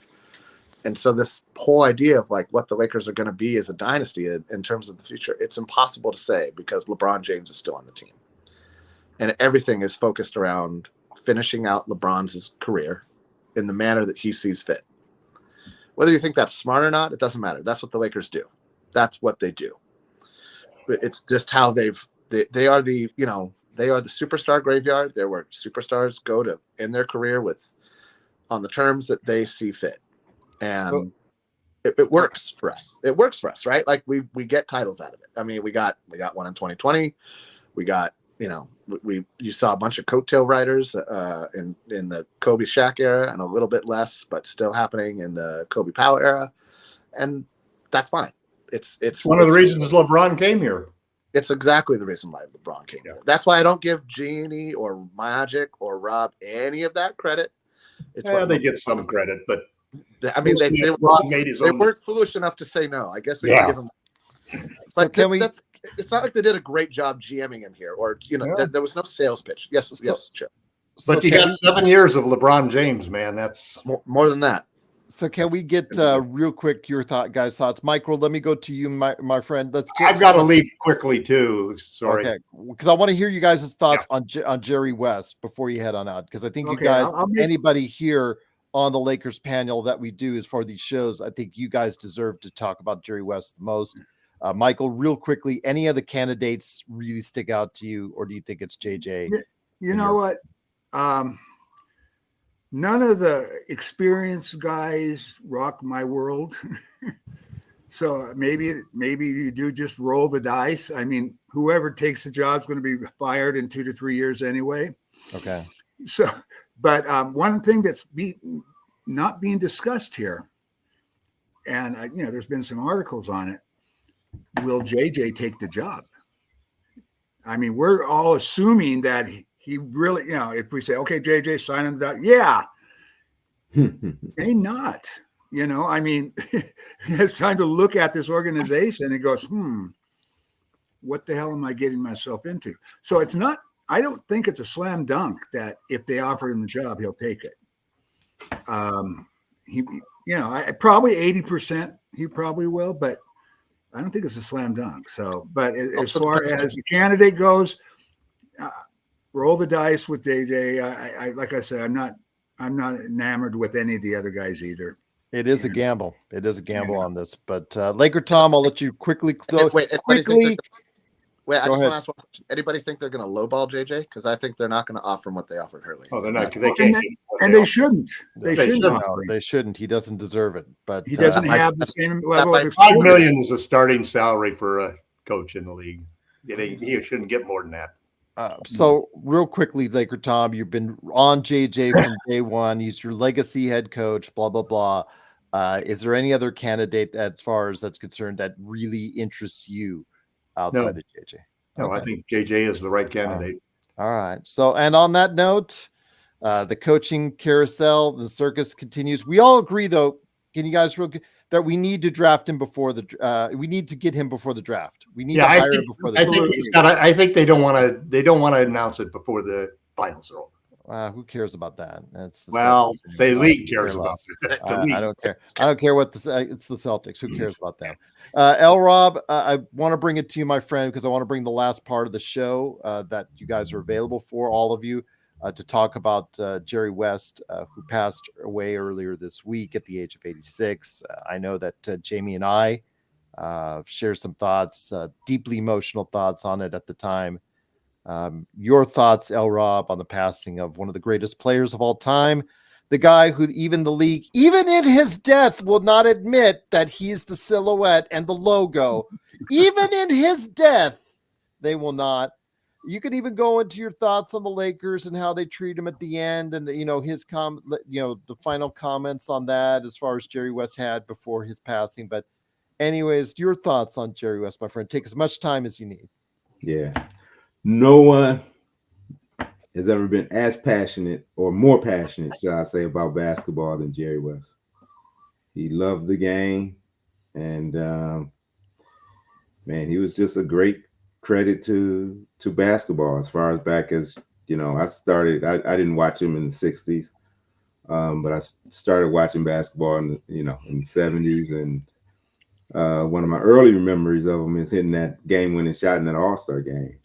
And so this whole idea of like what the Lakers are going to be as a dynasty in terms of the future, it's impossible to say because LeBron James is still on the team. And everything is focused around finishing out LeBron's career in the manner that he sees fit. Whether you think that's smart or not, it doesn't matter. That's what the Lakers do. That's what they do. It's just how they are the superstar graveyard. They're where superstars go to end their career on the terms that they see fit. And it works for us. It works for us, right? Like we get titles out of it. I mean, we got one in 2020. We got, you saw a bunch of coattail riders in the Kobe Shaq era, and a little bit less, but still happening in the Kobe Powell era, and that's fine. It's one of the reasons LeBron came here. It's exactly the reason why LeBron came here. That's why I don't give Jeannie or Magic or Rob any of that credit. They get some credit, but I mean, they weren't foolish enough to say no. I guess we can give them. But it's not like they did a great job GMing him here, or there was no sales pitch. Yes, Chip. But you got 7 years of LeBron James, man. That's more than that. So can we get real quick your guys' thoughts? Michael, let me go to you, my friend. I've got to leave quickly too. Sorry. Okay, because I want to hear you guys' thoughts on Jerry West before you head on out. Because I think you guys, anybody here on the Lakers panel that we do is for these shows, I think you guys deserve to talk about Jerry West the most. Michael, real quickly, any of the candidates really stick out to you, or do you think it's JJ? You know what? None of the experienced guys rock my world. So maybe you do just roll the dice. I mean, whoever takes the job is going to be fired in 2 to 3 years anyway. Okay. So, but one thing that's not being discussed here, and there's been some articles on it. Will JJ take the job? I mean, we're all assuming that he really, if we say, okay, JJ, sign him that, may not. I mean, it's time to look at this organization and goes, what the hell am I getting myself into? So it's not, I don't think it's a slam dunk that if they offer him the job, he'll take it. Probably 80%, he probably will, but I don't think it's a slam dunk. So, but as far as the candidate goes, roll the dice with JJ. I like I said, I'm not enamored with any of the other guys either. It is a gamble. It is a gamble on this. But Laker Tom, I'll let you quickly close. Wait, I just want to ask one question. Anybody think they're going to lowball JJ? Because I think they're not going to offer him what they offered Hurley. Oh, they're not. They shouldn't. They shouldn't. No, they shouldn't. He doesn't deserve it. But he doesn't have the same level of experience. $5 million is a starting salary for a coach in the league. He shouldn't get more than that. So real quickly, Laker Tom, you've been on JJ from day one. He's your legacy head coach, blah, blah, blah. Is there any other candidate as far as that's concerned that really interests you outside of JJ? No, I think JJ is the right candidate. All right. So, and on that note, the coaching carousel, the circus continues. We all agree, though, can you guys that we need to draft him before we need to get him before the draft. We need to hire him before the draft. I think they don't want to announce it before the finals are over. Who cares about that? The league cares about it. I don't care. I don't care what it's the Celtics. Who cares about them? L. Rob, I want to bring it to you, my friend, because I want to bring the last part of the show that you guys are available for, all of you, to talk about Jerry West, who passed away earlier this week at the age of 86. I know that Jamie and I shared some thoughts, deeply emotional thoughts on it at the time. Your thoughts, L. Rob, on the passing of one of the greatest players of all time, the guy who even the league, even in his death, will not admit that he's the silhouette and the logo. Even in his death, they will not. You can even go into your thoughts on the Lakers and how they treat him at the end, and his the final comments on that as far as Jerry West had before his passing. But anyways, your thoughts on Jerry West, my friend. Take as much time as you need. Yeah. No one has ever been as passionate or more passionate, shall I say, about basketball than Jerry West. He loved the game, and man, he was just a great credit to basketball. As far as back as I started, I didn't watch him in the 60s, but I started watching basketball in the 70s, and one of my early memories of him is hitting that game-winning shot in that All-Star game.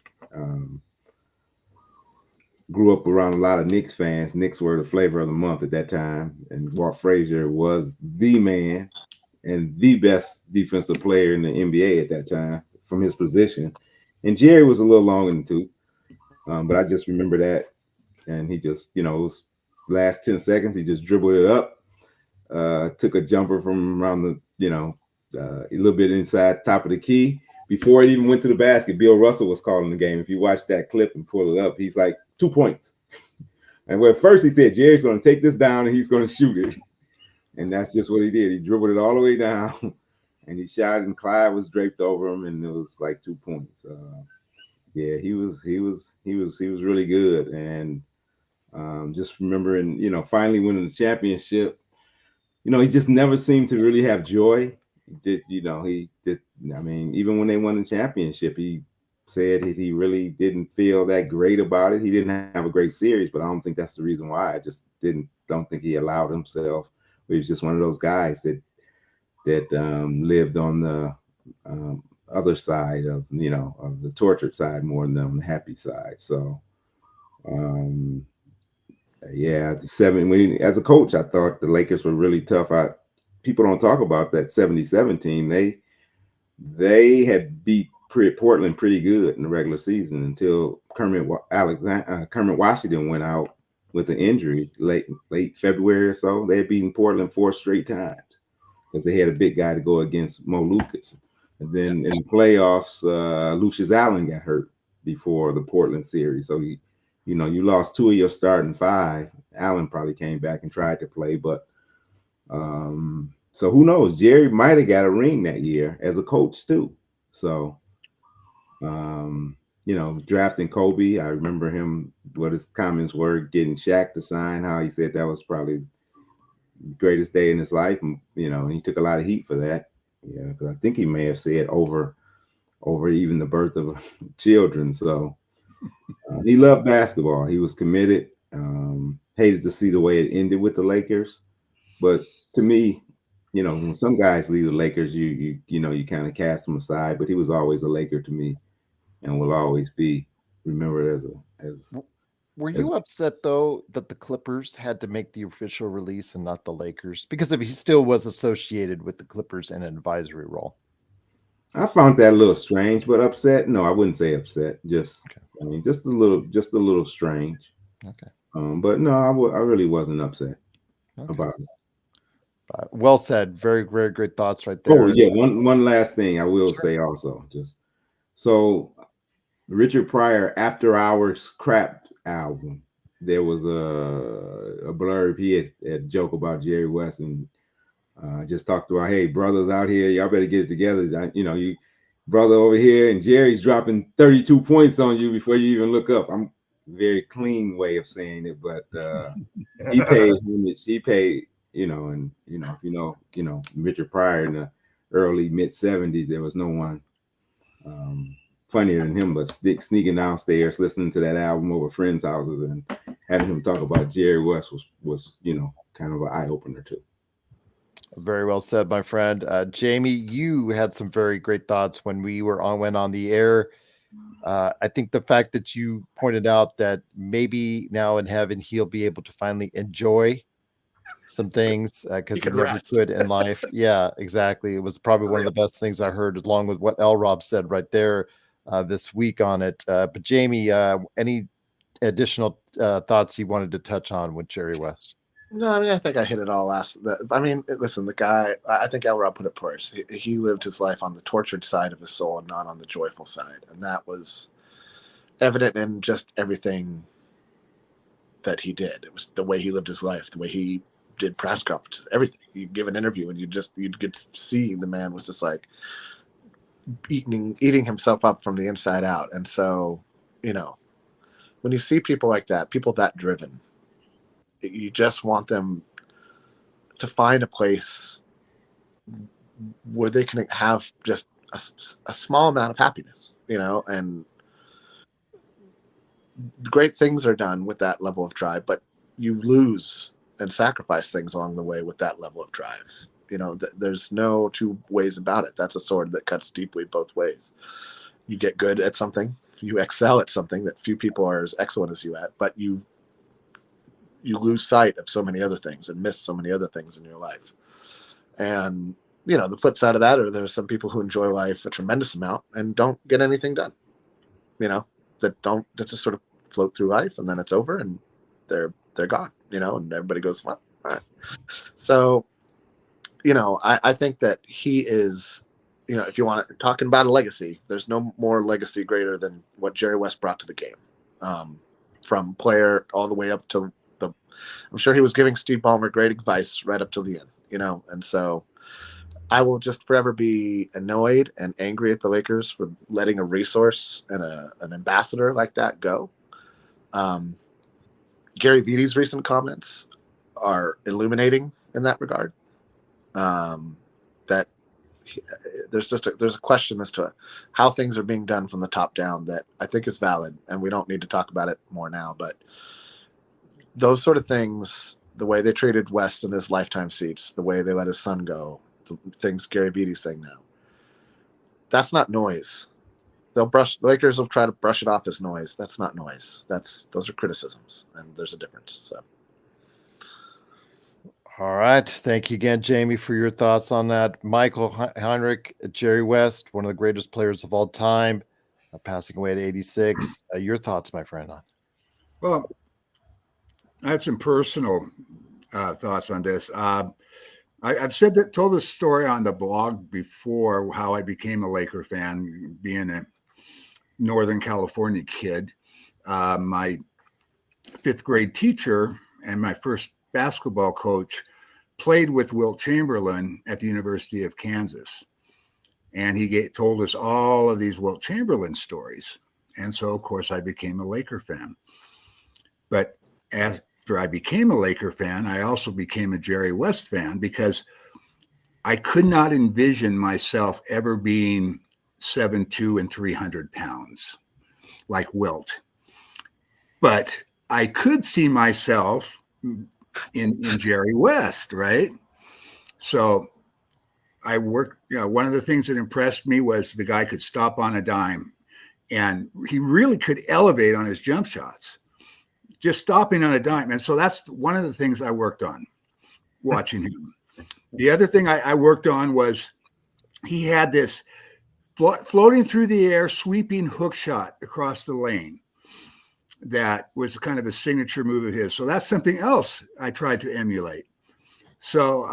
Grew up around a lot of Knicks fans. Knicks were the flavor of the month at that time, and Walt Frazier was the man and the best defensive player in the NBA at that time from his position. And Jerry was a little long in the tooth, but I just remember that. And he just, it was last 10 seconds, he just dribbled it up, took a jumper from around a little bit inside top of the key. Before it even went to the basket, Bill Russell was calling the game. If you watch that clip and pull it up, he's like, 2 points. And at first he said, Jerry's going to take this down and he's going to shoot it. And that's just what he did. He dribbled it all the way down and he shot it, and Clyde was draped over him, and it was like 2 points. Yeah, he was really good. And just remembering, finally winning the championship, he just never seemed to really have joy. Even when they won the championship, he said he really didn't feel that great about it. He didn't have a great series, but I don't think that's the reason why. I just don't think he allowed himself. He was just one of those guys that lived on the other side of the tortured side more than on the happy side. So as a coach, I thought the Lakers were really tough. People don't talk about that 77 team. They had beat Portland pretty good in the regular season until Kermit Washington went out with an injury late February or so. They had beaten Portland 4 straight times because they had a big guy to go against, Mo Lucas. And then in the playoffs, Lucius Allen got hurt before the Portland series. So you lost 2 of your starting 5. Allen probably came back and tried to play, but so who knows? Jerry might have got a ring that year as a coach too. So drafting Kobe, I remember him, what his comments were, getting Shaq to sign, how he said that was probably the greatest day in his life. And, he took a lot of heat for that. Yeah, because I think he may have said over even the birth of children. So he loved basketball. He was committed. Hated to see the way it ended with the Lakers. But to me, when some guys leave the Lakers, you kind of cast them aside. But he was always a Laker to me, and will always be remembered as. Were you upset though that the Clippers had to make the official release and not the Lakers, because if he still was associated with the Clippers in an advisory role? I found that a little strange, but upset? No, I wouldn't say upset. Just just a little strange. Okay. But no, I really wasn't upset about it. Well said. Very, very great thoughts right there. Oh yeah, one last thing I will say also. Just so Richard Pryor After Hours Crap album, there was a blurb. He had joke about Jerry West and just talked about, hey, brothers out here, y'all better get it together. You brother over here, and Jerry's dropping 32 points on you before you even look up. I'm very clean way of saying it, but he paid homage. He paid, Richard Pryor in the early mid 70s, there was no one funnier than him, but sneaking downstairs, listening to that album over friends' houses and having him talk about Jerry West was kind of an eye opener too. Very well said, my friend. Jamie, you had some very great thoughts when we went on the air. I think the fact that you pointed out that maybe now in heaven he'll be able to finally enjoy some things because he never could in life. Yeah, exactly. It was probably one of the best things I heard, along with what L. Rob said right there this week on it. But Jamie, any additional thoughts you wanted to touch on with Jerry West? No, I mean, I think I hit it all I mean, listen, the guy, I think Elrod put it first. He lived his life on the tortured side of his soul and not on the joyful side. And that was evident in just everything that he did. It was the way he lived his life, the way he did press conferences, everything. You'd give an interview and you'd get to see the man was just like eating himself up from the inside out. And so, when you see people like that, people that driven, you just want them to find a place where they can have just a small amount of happiness, and great things are done with that level of drive, but you lose and sacrifice things along the way with that level of drive. There's no two ways about it. That's a sword that cuts deeply both ways. You get good at something, you excel at something that few people are as excellent as you at, but you lose sight of so many other things and miss so many other things in your life. And, the flip side of that are there's some people who enjoy life a tremendous amount and don't get anything done, that just sort of float through life and then it's over and they're gone, and everybody goes, well, all right. So, I think that he is, if you want to talking about a legacy, there's no more legacy greater than what Jerry West brought to the game, from player all the way up to I'm sure he was giving Steve Ballmer great advice right up till the end, and so I will just forever be annoyed and angry at the Lakers for letting a resource and an ambassador like that go. Gary Vidi's recent comments are illuminating in that regard. That there's a question as to how things are being done from the top down that I think is valid, and we don't need to talk about it more now, but those sort of things, the way they treated West in his lifetime seats, the way they let his son go, the things Gary Vidi's saying now, that's not noise. The Lakers will try to brush it off as noise. That's not noise. Those are criticisms, and there's a difference. So, all right, thank you again, Jamie, for your thoughts on that. Michael Heinrich, Jerry West, one of the greatest players of all time, passing away at 86. Your thoughts, my friend? Well, I have some personal thoughts on this. I've told this story on the blog before, how I became a Laker fan, being a Northern California kid. My fifth grade teacher and my first basketball coach played with Wilt Chamberlain at the University of Kansas. And he told us all of these Wilt Chamberlain stories. And so, of course, I became a Laker fan. But after I became a Laker fan, I also became a Jerry West fan, because I could not envision myself ever being 7'2" and 300 pounds like Wilt. But I could see myself in Jerry West, right? So I worked, one of the things that impressed me was the guy could stop on a dime, and he really could elevate on his jump shots, just stopping on a dime. And so that's one of the things I worked on watching him. The other thing I worked on was he had this floating through the air, sweeping hook shot across the lane. That was kind of a signature move of his. So that's something else I tried to emulate. So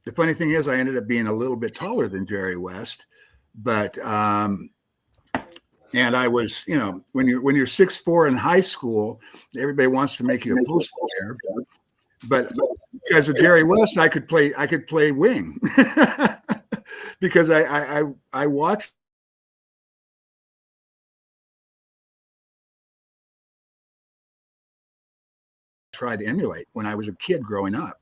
the funny thing is I ended up being a little bit taller than Jerry West, but and I was, when you're 6'4" in high school, everybody wants to make you a post player. But because of Jerry West, I could play wing because I watched tried to emulate when I was a kid growing up.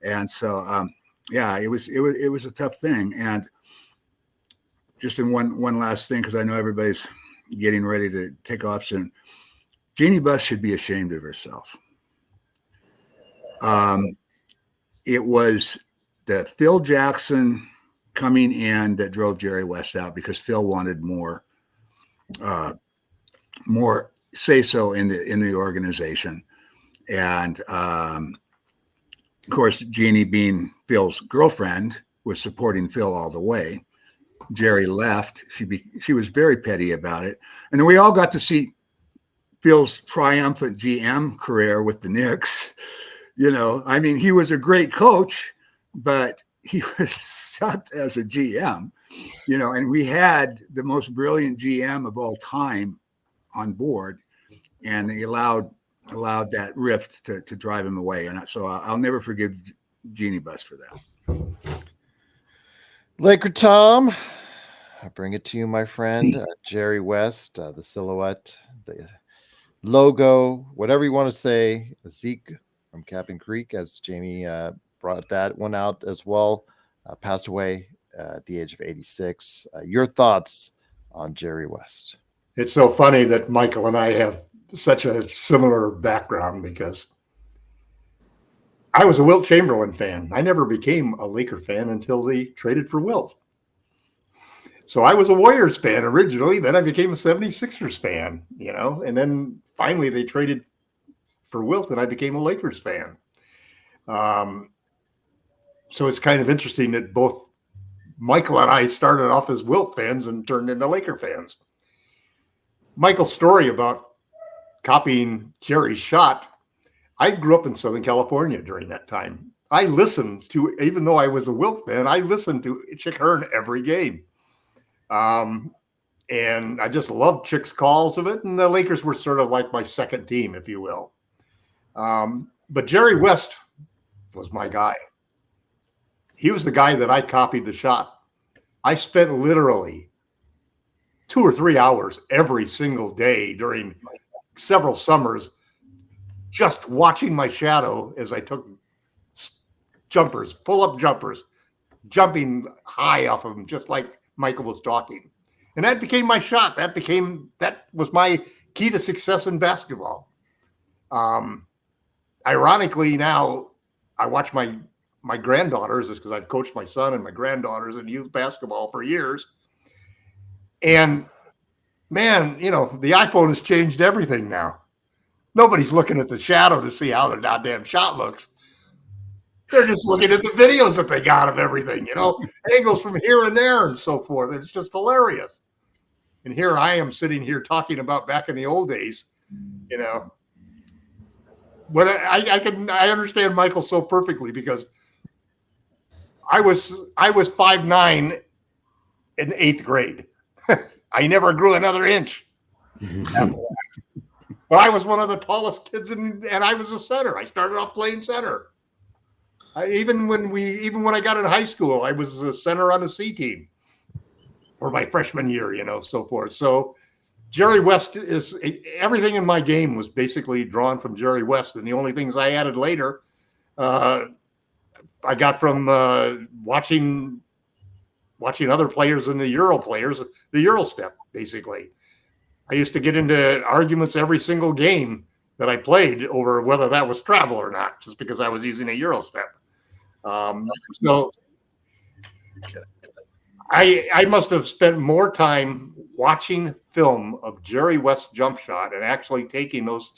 And so it was a tough thing. And just in one last thing, because I know everybody's getting ready to take off soon, Jeannie Buss should be ashamed of herself. It was the Phil Jackson coming in that drove Jerry West out, because Phil wanted more say so in the organization. And of course, Jeannie, being Phil's girlfriend, was supporting Phil all the way. Jerry left, she was very petty about it. And then we all got to see Phil's triumphant GM career with the Knicks. I mean, he was a great coach, but he was sucked as a GM, and we had the most brilliant GM of all time on board, and they allowed that rift to drive him away. And so I'll never forgive Jeannie Buss for that. Laker Tom, I bring it to you, my friend. Jerry West, the silhouette, the logo, whatever you want to say. Zeke from Cabin Creek, as Jamie brought that one out as well, passed away at the age of 86. Your thoughts on Jerry West? It's so funny that Michael and I have such a similar background, because I was a Wilt Chamberlain fan. I never became a Laker fan until they traded for Wilt. So I was a Warriors fan originally, then I became a 76ers fan, and then finally they traded for Wilt and I became a Lakers fan. So it's kind of interesting that both Michael and I started off as Wilt fans and turned into Laker fans. Michael's story about copying Jerry's shot, I grew up in Southern California during that time. I listened to, even though I was a Wilt fan, I listened to Chick Hearn every game. And I just loved Chick's calls of it. And the Lakers were sort of like my second team, if you will. But Jerry West was my guy. He was the guy that I copied the shot. I spent literally 2 or 3 hours every single day during several summers just watching my shadow as I took jumpers, pull-up jumpers, jumping high off of them, just like Michael was talking. And that became my shot. That was my key to success in basketball. Ironically, now I watch my granddaughters, because I've coached my son and my granddaughters in youth basketball for years. And man, the iPhone has changed everything now. Nobody's looking at the shadow to see how their goddamn shot looks. They're just looking at the videos that they got of everything, angles from here and there and so forth. It's just hilarious. And here I am sitting here talking about back in the old days, But I understand Michael so perfectly, because I was 5'9" in 8th grade. I never grew another inch. But I was one of the tallest kids, and I was a center. I started off playing center. Even when I got in high school, I was a center on the C team for my freshman year, so forth. So Jerry West is everything in my game was basically drawn from Jerry West, and the only things I added later, I got from watching other players and the Euro players, the Euro step, basically. I used to get into arguments every single game that I played over whether that was travel or not, just because I was using a Euro step. So I must have spent more time watching film of Jerry West's jump shot and actually taking those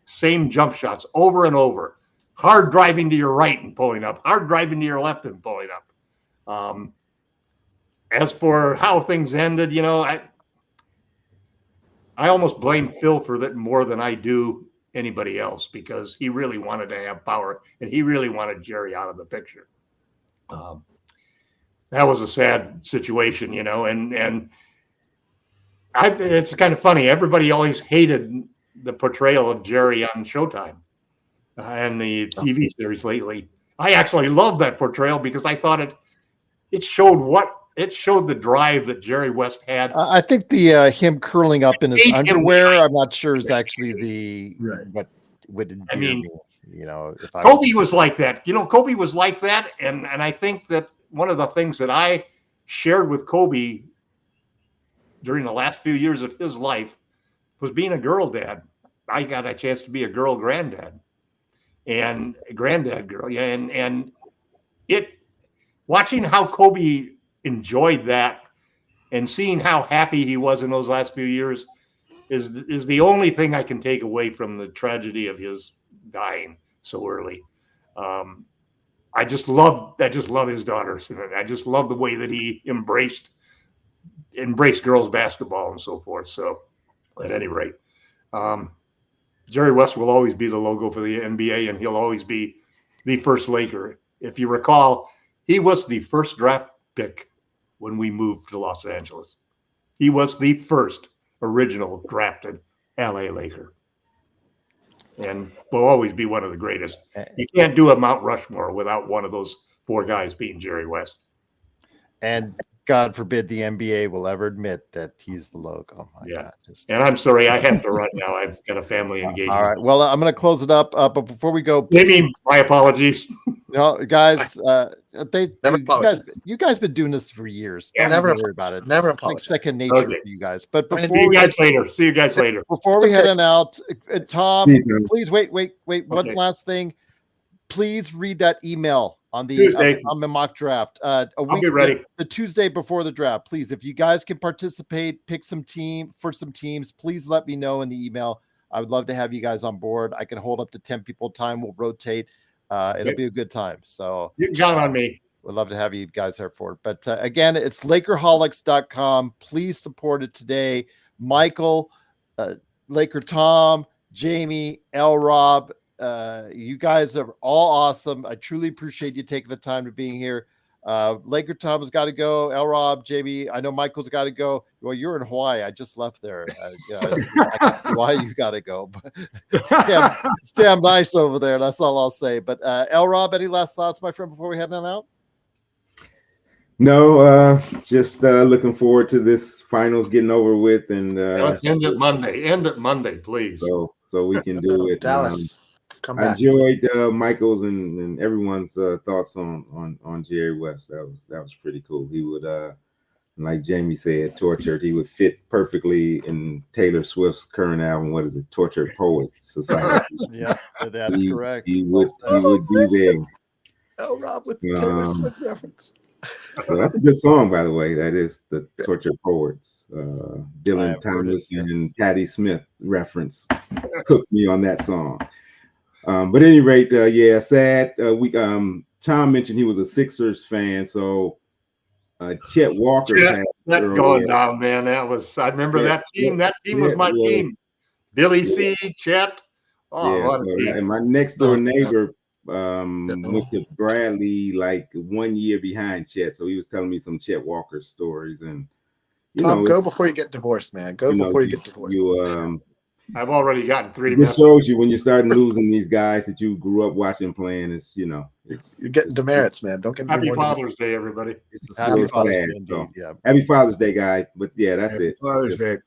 same jump shots over and over. Hard driving to your right and pulling up, hard driving to your left and pulling up. As for how things ended, I almost blame Phil for that more than I do anybody else, because he really wanted to have power and he really wanted Jerry out of the picture. That was a sad situation, and it's kind of funny. Everybody always hated the portrayal of Jerry on Showtime and the TV series lately. I actually loved that portrayal because I thought it showed the drive that Jerry West had. I think the him curling up in his underwear, I'm not sure is actually the what would endear me. If Kobe was like that. Kobe was like that, and I think that one of the things that I shared with Kobe during the last few years of his life was being a girl dad. I got a chance to be a girl granddad and a granddad girl. Yeah, and watching how Kobe enjoyed that and seeing how happy he was in those last few years is the only thing I can take away from the tragedy of his dying so early. I just love his daughters. And I just love the way that he embraced embrace girls basketball and so forth. So at any rate, Jerry West will always be the logo for the NBA, and he'll always be the first Laker. If you recall, he was the first draft pick when we moved to Los Angeles. He was the first original drafted LA Laker, and will always be one of the greatest. You can't do a Mount Rushmore without one of those four guys being Jerry West. And God forbid the NBA will ever admit that he's the logo. Yeah. And I'm sorry, I have to run now. I've got a family engagement. All right. Well, I'm going to close it up. But before we go, my apologies. No, guys, you guys been doing this for years. Yeah, Don't worry about it. Never it's like second nature for you guys. But before See you guys later. Before we head on out, Tom, please wait. One last thing. Please read that email on the mock draft. I'll be ready. The Tuesday before the draft. Please, if you guys can participate, pick some teams, please let me know in the email. I would love to have you guys on board. I can hold up to 10 people time. We'll rotate. It'll be a good time. So you can count on me. We'd love to have you guys here for it. But again, it's Lakerholics.com. Please support it today. Michael, Laker Tom, Jamie, L. Rob, you guys are all awesome. I truly appreciate you taking the time to being here. Laker Tom has got to go. L. Rob, Jamie, I know Michael's got to go. Well, you're in Hawaii. I just left there. I can see why you got to go. But it's damn nice over there. That's all I'll say. But L. Rob, any last thoughts, my friend, before we head on out? No, just looking forward to this finals getting over with, and let's end it Monday. End it Monday, please. So we can do it. Dallas, come back. I enjoyed Michael's and everyone's thoughts on Jerry West. That was pretty cool. He would, like Jamie said, tortured. He would fit perfectly in Taylor Swift's current album. What is it? Tortured Poets Society. Yeah, that's correct. He would be there. Oh, Rob with the Taylor Swift reference. So that's a good song, by the way. That is the Tortured Poets. Dylan Thomas and Patti Smith reference hooked me on that song. But at any rate, sad. Tom mentioned he was a Sixers fan, so Chet Walker. Going down, man. I remember that team. That team was my team. Billy C. Chet. And my next door neighbor went to Bradley like 1 year behind Chet, so he was telling me some Chet Walker stories. And Tom, go before you get divorced, man. Go before you get divorced. I've already gotten 3 minutes. It shows you when you're starting losing these guys that you grew up watching playing. You're getting demerits, man. Don't get Happy Father's Day, everybody. Happy Father's Day, Happy Father's Day, guys. But that's it. Father's Day.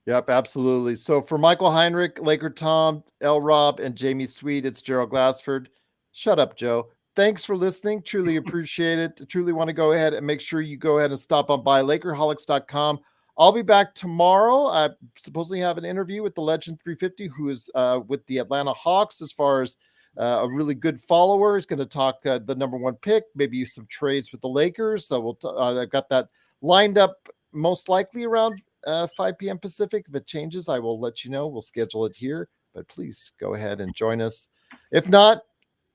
Yep, absolutely. So for Michael Heinrich, Laker Tom, L. Rob, and Jamie Sweet, it's Gerald Glassford. Shut up, Joe. Thanks for listening. Truly appreciate it. Truly want to go ahead and make sure you go ahead and stop on by Lakerholics.com. I'll be back tomorrow. I supposedly have an interview with the Legend 350, who is with the Atlanta Hawks as far as a really good follower. He's going to talk the #1 pick, maybe some trades with the Lakers. So I've got that lined up most likely around 5 p.m. Pacific. If it changes, I will let you know. We'll schedule it here. But please go ahead and join us. If not,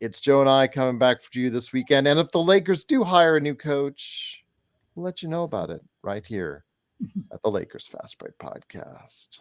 it's Joe and I coming back for you this weekend. And if the Lakers do hire a new coach, we'll let you know about it right here at the Lakers Fast Break Podcast.